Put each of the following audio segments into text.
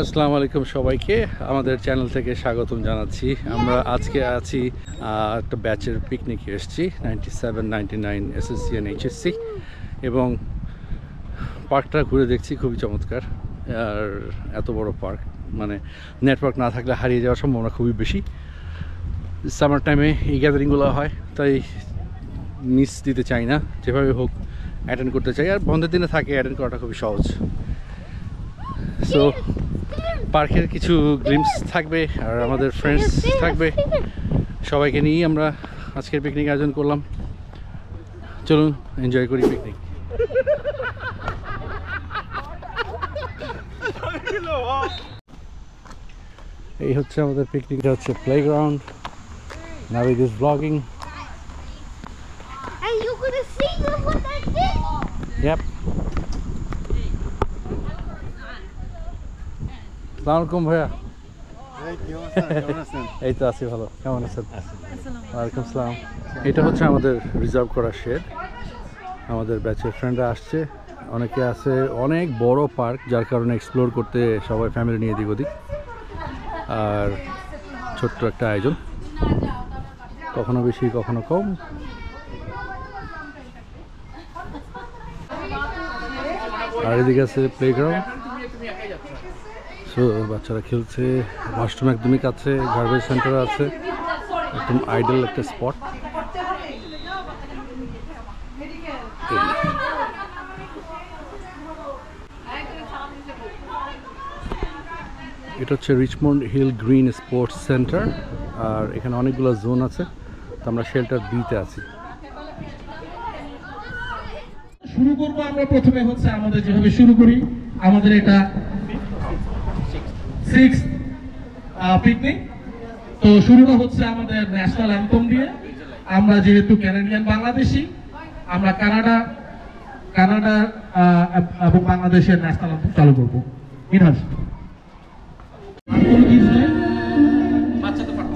আসসালামু আলাইকুম সবাইকে আমাদের চ্যানেল থেকে স্বাগতম জানাচ্ছি। আমরা আজকে আছি একটা ব্যাচের পিকনিকে এসেছি 97, 99 এসএসসি এন্ড এইচএসসি এবং পার্কটা ঘুরে দেখছি, খুবই চমৎকার। আর এত বড় পার্ক, মানে নেটওয়ার্ক না থাকলে হারিয়ে যাওয়ার সম্ভাবনা খুবই বেশি। সামার টাইমে এই গ্যাদারিংগুলো হয়, তাই মিস দিতে চাই না, যেভাবে হোক অ্যাটেন্ড করতে চাই। আর বন্ধের দিনে থাকে অ্যাটেন্ড করাটা খুবই সহজ। সো পার্কের কিছু গ্লিমস থাকবে আর আমাদের ফ্রেন্ডস থাকবে, সবাইকে নিয়েই আমরা আজকের পিকনিক আয়োজন করলাম। চলুন এনজয় করি পিকনিক। এই হচ্ছে আমাদের পিকনিকটা, হচ্ছে playground. Navid is blogging. Hey, you gonna see what I did? Yep. আসসালামু আলাইকুম ভাইয়া। এই তো আছি ভালো, কেমন আছেন? ওয়ালাইকুম আসসালাম। এটা হচ্ছে আমাদের রিজার্ভ করা শেড। আমাদের ব্যাচের ফ্রেন্ডরা আসছে, অনেকে আছে। অনেক বড় পার্ক, যার কারণে এক্সপ্লোর করতে সবাই ফ্যামিলি নিয়ে দিক ওদিক। আর ছোট্ট একটা আয়োজন, কখনো বেশি কখনো কম। আর এদিকে আছে প্লেগ্রাউন্ড। সো বাচ্চারা খেলছে, ওয়াশরুম একদমই কাছে, গার্বেজ সেন্টার আছে, একদম আইডল একটা স্পট। এটা হচ্ছে Richmond hill green sports centre. আর এখানে অনেকগুলো জোন আছে, তো আমরা শেল্টার বিতে আছি। শুরু করবো আমরা প্রথমে হচ্ছে আমাদের যেভাবে শুরু করি, আমাদের এটা 6th পিকনিক। তো শুরুটা হচ্ছে আমাদের ন্যাশনাল অ্যান্থম দিয়ে। আমরা যেহেতু ক্যানাডিয়ান বাংলাদেশি, আমরা কানাডা এবং বাংলাদেশের ন্যাশনাল অ্যান্থম চালু করবো। মিনহাজ বাচ্চা তো পারবো।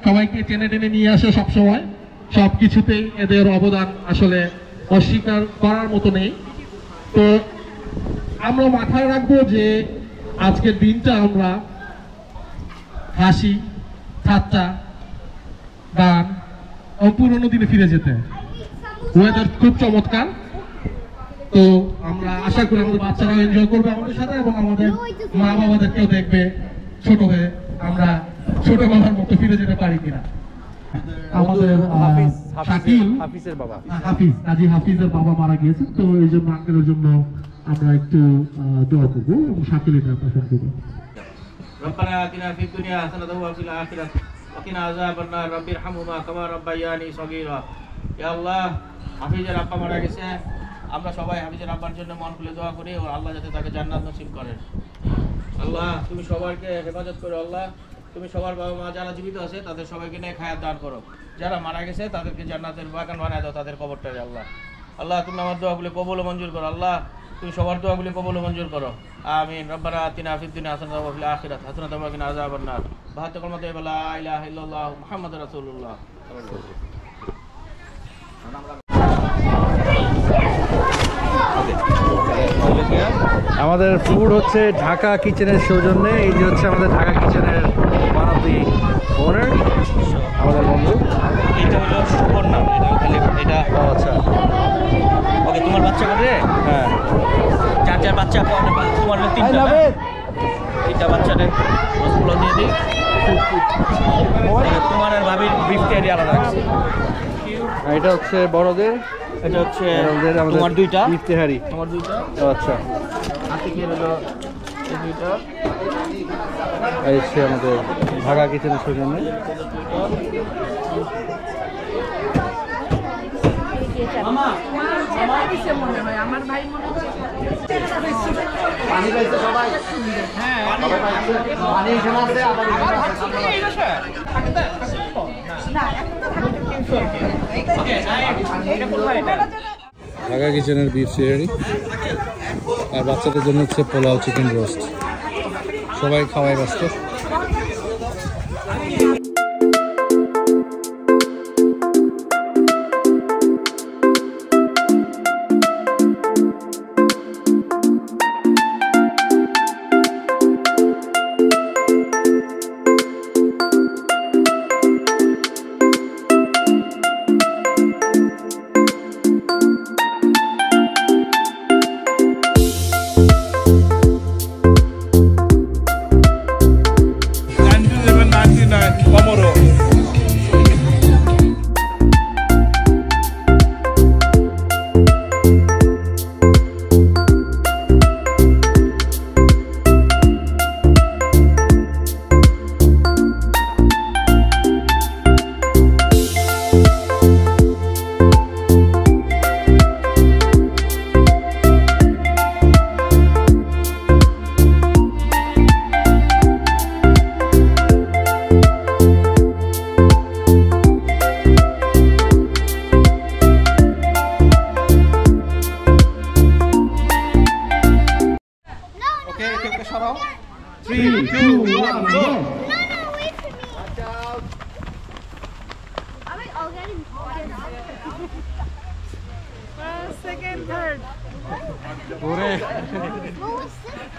সবাইকে টেনে টেনে নিয়ে আসে সবসময়, সবকিছুতেই এদের অবদান আসলে অস্বীকার করার মতো নেই। তো আমরা মাথায় রাখবো যে আজকের দিনটা আমরা হাসি, ঠাট্টা, গান ও পুরোনো দিনে ফিরে যেতে। ওয়েদার খুব চমৎকার, তো আমরা আশা করি আমাদের বাচ্চারাও এনজয় করবে আমাদের সাথে এবং আমাদের মা বাবাদেরকেও দেখবে ছোট হয়ে আমরা ছোটবেলার মতো ফিরে যেতে পারি কিনা। আমাদের হাফিজের বাবা মারা গিয়েছে, তো এই জন্য আঙ্কেলের জন্য আমরা একটু দোয়া করবো এবং শাকিল এটা প্রশ্ন করবো। ربنا آتنا في الدنيا حسنة وفي الآخرة وقنا عذاب النار رب ارحمهما كما ربياني صغيرا। ইয়া আল্লাহ, হাফিজের আব্বা মারা গেছে, আমরা সবাই হাফিজের আব্বার জন্য মন খুলে দোয়া করি ও আল্লাহ যাতে তাকে জান্নাত নসিব করেন। আল্লাহ তুমি সবাইকে হেফাজত করো। আল্লাহ তুমি সবার বাবা মা যারা জীবিত আছে তাদের সবাইকে নিয়ে খায়াত দান করো, যারা মারা গেছে তাদেরকে জান্নাতের বাগান বানায় দাও তাদের কবরটারে। আল্লাহ আল্লাহ তুমি আমার দোয়াগুলি কবুল ও মঞ্জুর করো। আল্লাহ তুমি সবার দোয়াগুলি কবুল ও মঞ্জুর করো, আমিন। রব্বানা আতিনা ফিদ দুনিয়া হাসানাতাও ওয়া ফিল আখিরাতি হাসানাতাও ওয়া কিনা আযাবান নার। বাহাত্তর কলমাতে লা ইলাহা ইল্লাল্লাহ মুহাম্মাদুর রাসূলুল্লাহ। আমাদের ফুড হচ্ছে ঢাকা কিচেনের সৌজন্যে। এই যে হচ্ছে আমাদের ঢাকা কিচেনের ওয়ান অফ দি ওনার, আমাদের বন্ধু। এটা হলো সুবর্ণা, এটা আচ্ছা ওকে। তোমার বাচ্চা কবে? হ্যাঁ, চার বাচ্চা, তোমার তিনটা। তিনটা বাচ্চারে রসগুলো দিয়ে দিই। তোমার আর ভাবির বিফ তেহারি আলাদা রাখছি। আর এটা হচ্ছে বড়দের, এটা হচ্ছে বড়দের আমাদের তোমার দুইটা, বিফ তেহারি। তোমার দুইটা, ও আচ্ছা। হাতে কি হলো এই দুইটা, এই হচ্ছে আমাদের ঢাকা কিচেনের সৌজন্যে। আমার ভাই মনে হচ্ছে ঢাকা কিচেনের বিফ তেহারি, আর বাচ্চাদের জন্য হচ্ছে পোলাও চিকেন রোস্ট। সবাই খাওয়াই ব্যস্ত। second, third.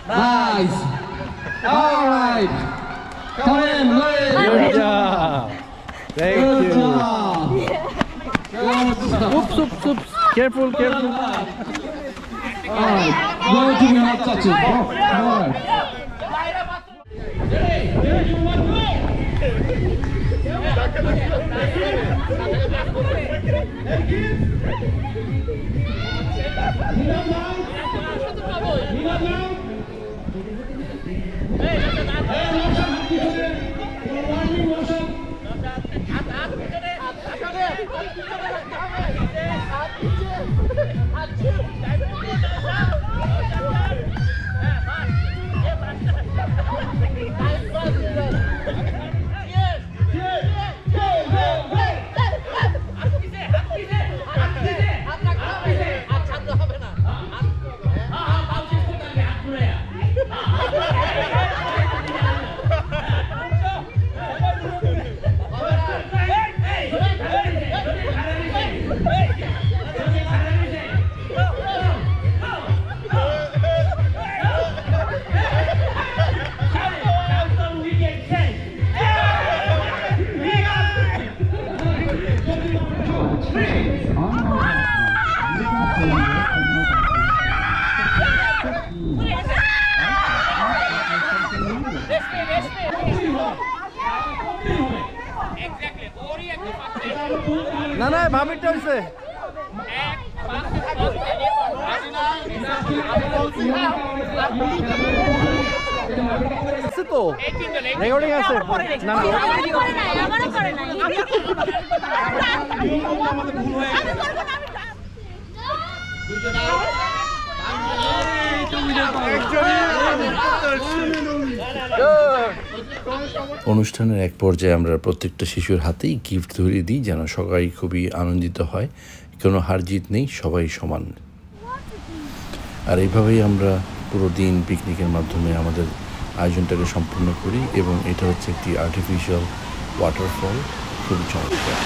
Nice. All right. Come in, Good job. Thank Good you. job. Good job. Oops, oops, oops. Careful, careful. All right. Go to me, not touch it. Go. All right. না না ভাবিরটা হইছে আছে তো recording আছে না না আমারও করে নাই অনুষ্ঠানের এক পর্যায়ে আমরা প্রত্যেকটা শিশুর হাতেই গিফট ধরিয়ে দিই যেন সবাই খুবই আনন্দিত হয়, কোনো হার জিত নেই, সবাই সমান। আর এইভাবেই আমরা পুরো দিন পিকনিকের মাধ্যমে আমাদের আয়োজনটাকে সম্পূর্ণ করি এবং এটা হচ্ছে একটি আর্টিফিশিয়াল ওয়াটারফল, খুবই চমৎকার।